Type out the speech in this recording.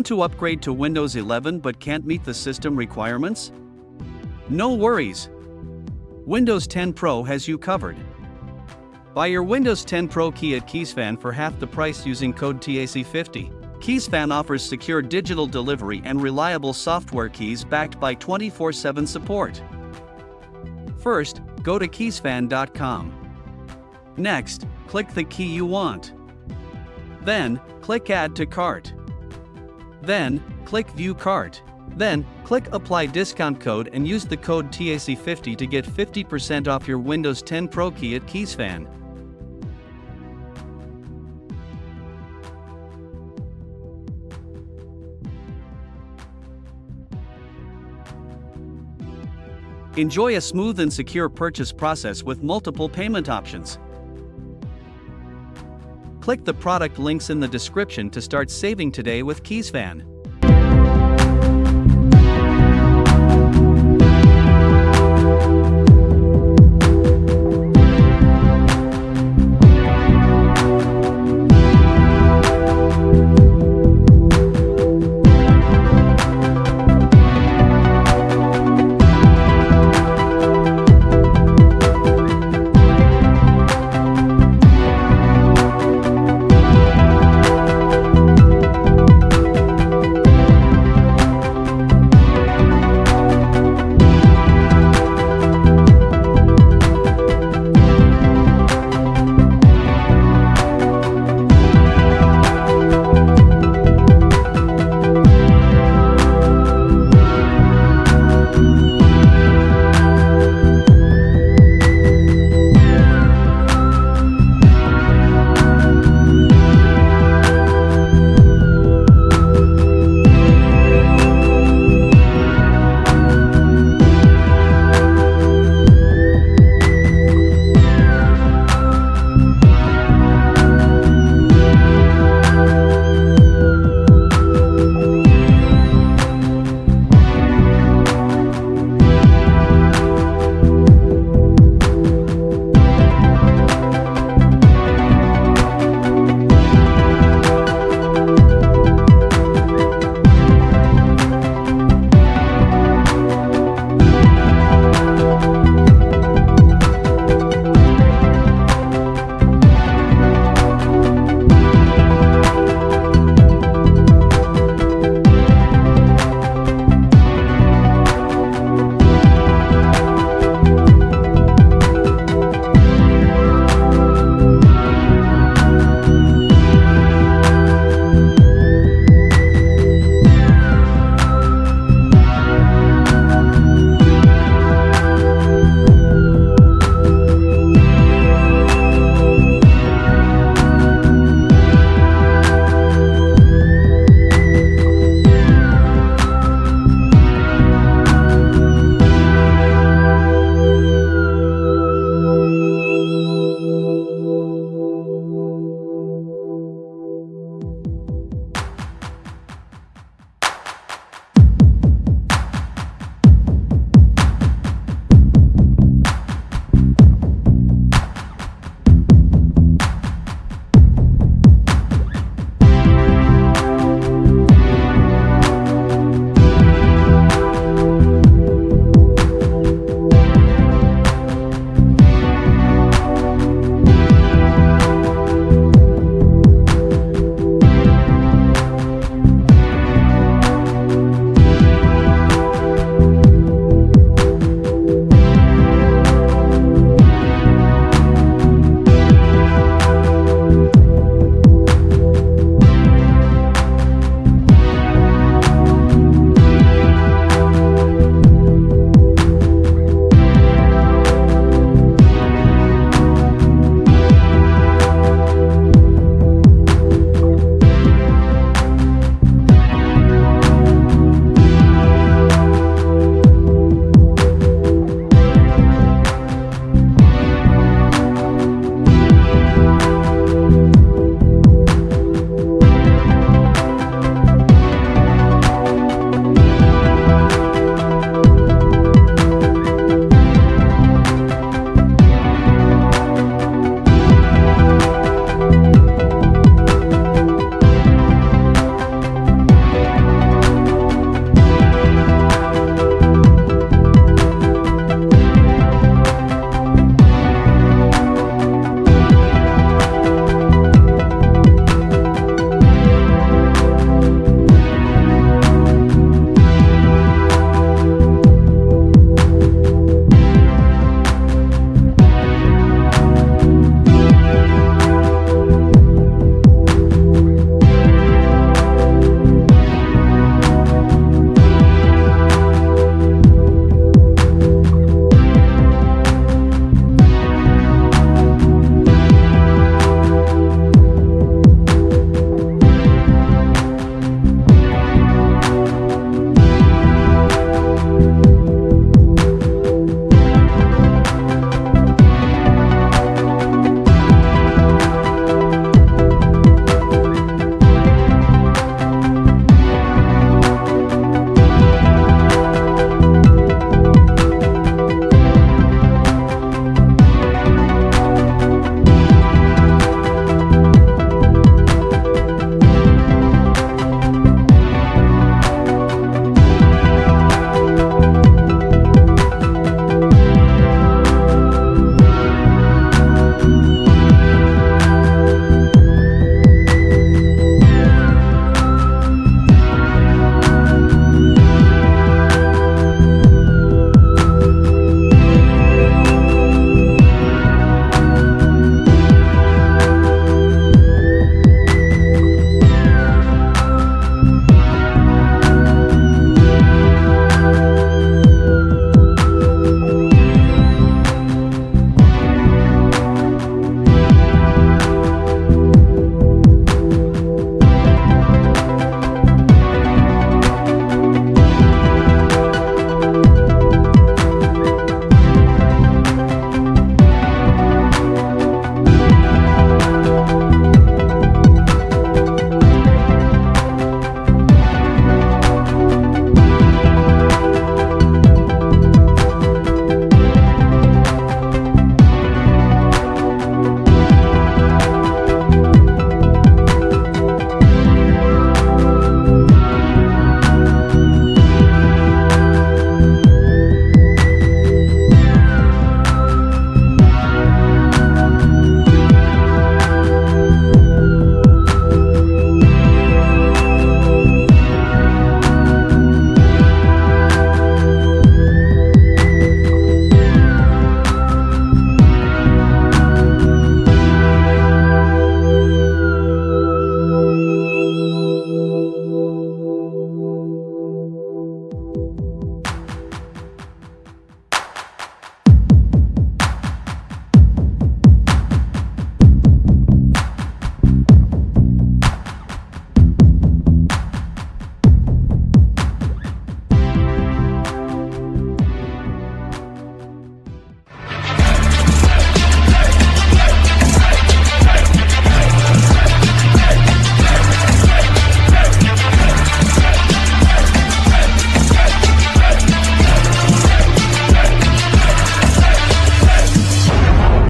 Want to upgrade to Windows 11 but can't meet the system requirements? No worries. Windows 10 Pro has you covered. Buy your Windows 10 Pro key at TearDxn for half the price using code TAC50. TearDxn offers secure digital delivery and reliable software keys backed by 24/7 support. First, go to TearDxn.com. Next, click the key you want. Then, click Add to Cart. Then, click View Cart. Then, click Apply Discount Code and use the code TAC50 to get 50% off your Windows 10 Pro key at TearDxn. Enjoy a smooth and secure purchase process with multiple payment options. Click the product links in the description to start saving today with TearDxn.